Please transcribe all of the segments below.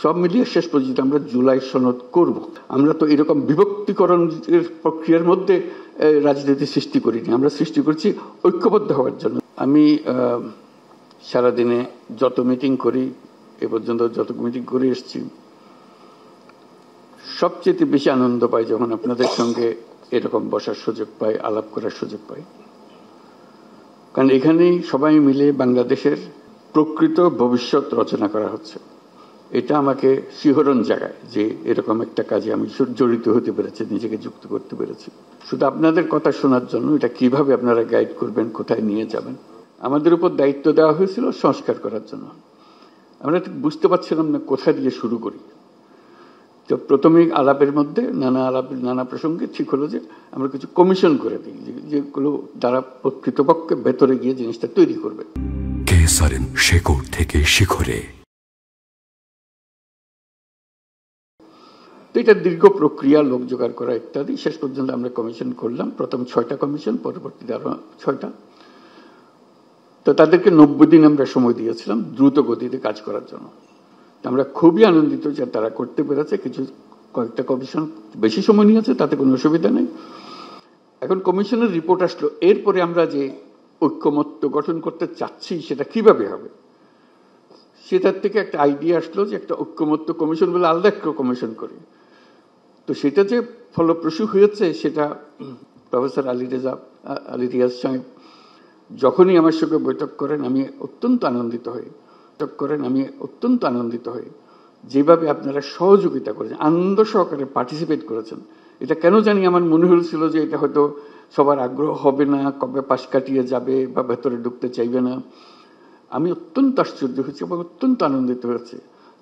সব মিলিয়ে শেষ পর্যন্ত আমরা জুলাই সনদ করব। আমরা তো এরকম বিভক্তিকরণের প্রক্রিয়ার মধ্যে রাজনীতি সৃষ্টি করিনি, আমরা সৃষ্টি করছি ঐক্যবদ্ধ হওয়ার জন্য। আমি সারাদিনে যত মিটিং করি, এ পর্যন্ত যত মিটিং করে এসেছি, সবচেয়ে বেশি আনন্দ পাই যখন আপনাদের সঙ্গে এরকম বসার সুযোগ পাই, আলাপ করার সুযোগ পাই। কারণ এখানেই সবাই মিলে বাংলাদেশের প্রকৃত ভবিষ্যৎ রচনা করা হচ্ছে। এটা আমাকে শিহরণ জাগায় যে এরকম একটা কাজে আমি জড়িত হতে পেরেছি, নিজেকে যুক্ত করতে পেরেছি। শুধু আপনাদের কথা শোনার জন্য, এটা কিভাবে আপনারা গাইড করবেন, কোথায় নিয়ে যাবেন। আমাদের উপর দায়িত্ব দেওয়া হয়েছিল সংস্কার করার জন্য। আমরা ঠিক বুঝতে পারছিলাম না কোথা দিয়ে শুরু করি। তো প্রথমেই আলাপের মধ্যে নানা প্রসঙ্গে ঠিক হলো যে আমরা কিছু কমিশন করে দিই, যেগুলো দ্বারা প্রকৃতপক্ষে ভেতরে গিয়ে জিনিসটা তৈরি করবে। কেএসআরএম শেকড় থেকে শিখরে। তো এটা দীর্ঘ প্রক্রিয়া, লোক জোগাড় করা ইত্যাদি। শেষ পর্যন্ত আমরা কমিশন করলাম, প্রথম 6টা কমিশন, পরবর্তীতে আরো 6টা। তো তাদেরকে 90 দিন আমরা সময় দিয়েছিলাম দ্রুত গতিতে কাজ করার জন্য। আমরা খুবই আনন্দিত যে তারা করতে পেরেছে। কয়েকটা কমিশন বেশি সময় নিয়েছে, তাতে কোনো অসুবিধা নেই। এখন কমিশনের রিপোর্ট আসলো, এরপরে আমরা যে ঐক্যমত্য গঠন করতে চাচ্ছি সেটা কিভাবে হবে, সেটার থেকে একটা আইডিয়া আসলো যে একটা ঐক্যমত্য কমিশন বলে আলাদা একটা কমিশন করি। তো সেটা যে ফলপ্রসূ হয়েছে সেটা প্রফেসর আলী রিয়াজ সাহেব যখনই আমার সঙ্গে বৈঠক করেন আমি অত্যন্ত আনন্দিত হই যেভাবে আপনারা সহযোগিতা করেছেন, আনন্দ সহকারে পার্টিসিপেট করেছেন। এটা কেন জানি আমার মনে হয়েছিল যে এটা হয়তো সবার আগ্রহ হবে না, কবে পাশ কাটিয়ে যাবে বা ভেতরে ঢুকতে চাইবে না। আমি অত্যন্ত আশ্চর্য হয়েছি এবং অত্যন্ত আনন্দিত হয়েছে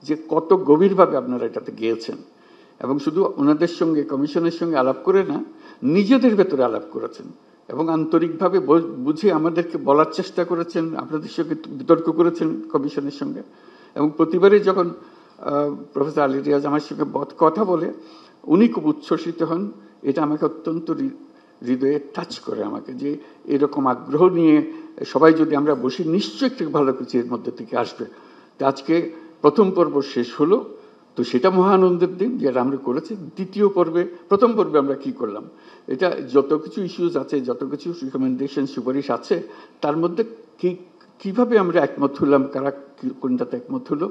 যে কত গভীরভাবে আপনারা এটাতে গিয়েছেন। এবং শুধু ওনাদের সঙ্গে, কমিশনের সঙ্গে আলাপ করে না, নিজেদের ভেতরে আলাপ করেছেন এবং আন্তরিকভাবে বুঝে আমাদেরকে বলার চেষ্টা করেছেন, আপনাদের সঙ্গে বিতর্ক করেছেন কমিশনের সঙ্গে। এবং প্রতিবারই যখন প্রফেসর আলী রিয়াজ আমার সঙ্গে কথা বলে উনি খুব উচ্ছ্বসিত হন। এটা আমাকে অত্যন্ত হৃদয়ে টাচ করে আমাকে, যে এরকম আগ্রহ নিয়ে সবাই যদি আমরা বসি নিশ্চয়ই একটু ভালো কিছু এর মধ্যে থেকে আসবে। তো আজকে প্রথম পর্ব শেষ হলো, তো সেটা মহা আনন্দের দিন যেটা আমরা করেছি। প্রথম পর্বে আমরা কি করলাম, এটা যত কিছু ইস্যুজ আছে, যত কিছু রিকমেন্ডেশন, সুপারিশ আছে, তার মধ্যে কিভাবে আমরা একমত হলাম, কারা কোনটাতে একমত হলো,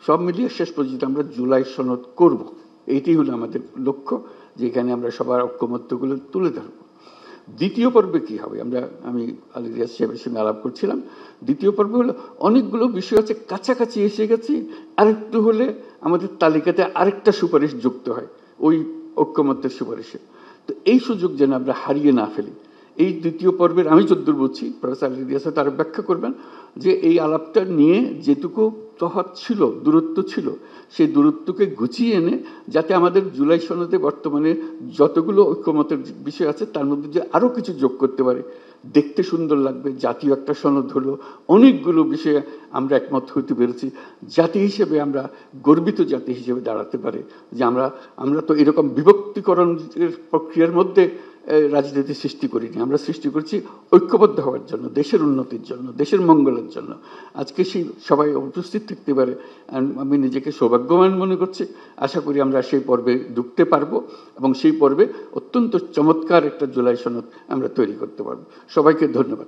সব মিলিয়ে শেষ পর্যন্ত আমরা জুলাই সনদ করব। এইটাই হলো আমাদের লক্ষ্য, যেখানে আমরা সবার ঐক্যমত্যগুলো তুলে ধরবো। দ্বিতীয় পর্বে কি হবে, আমি আলী রিয়াজ সাহেবের সঙ্গে আলাপ করছিলাম। দ্বিতীয় পর্বে হলো অনেকগুলো বিষয় আছে, কাছাকাছি এসে গেছি, আরেকটু হলে আমাদের তালিকাতে আরেকটা সুপারিশ যুক্ত হয় ওই ঐক্যমত্যের সুপারিশে। তো এই সুযোগ যেন আমরা হারিয়ে না ফেলি। এই দ্বিতীয় পর্বের আমি যদ্দূর বুঝছি, প্রফেসর আলী রিয়াজ তারা ব্যাখ্যা করবেন যে এই আলাপটা নিয়ে যেটুকু তফাৎ ছিল, দূরত্ব ছিল, সেই দূরত্বকে গুছিয়ে এনে যাতে আমাদের জুলাই সনদে বর্তমানে যতগুলো ঐক্যমতের বিষয় আছে তার মধ্যে যে আরো কিছু যোগ করতে পারে, দেখতে সুন্দর লাগবে। জাতীয় একটা সনদ হলো, অনেকগুলো বিষয়ে আমরা একমত হতে পেরেছি। জাতি হিসেবে আমরা গর্বিত জাতি হিসেবে দাঁড়াতে পারে যে আমরা তো এরকম বিভক্তিকরণের প্রক্রিয়ার মধ্যে রাজনীতি সৃষ্টি করিনি, আমরা সৃষ্টি করছি ঐক্যবদ্ধ হওয়ার জন্য, দেশের উন্নতির জন্য, দেশের মঙ্গলের জন্য। আজকে সেই সবাই উপস্থিত থাকতে পারে, আমি নিজেকে সৌভাগ্যবান মনে করছি। আশা করি আমরা সেই পর্বে ঢুকতে পারবো এবং সেই পর্বে অত্যন্ত চমৎকার একটা জুলাই সনদ আমরা তৈরি করতে পারবো। সবাইকে ধন্যবাদ।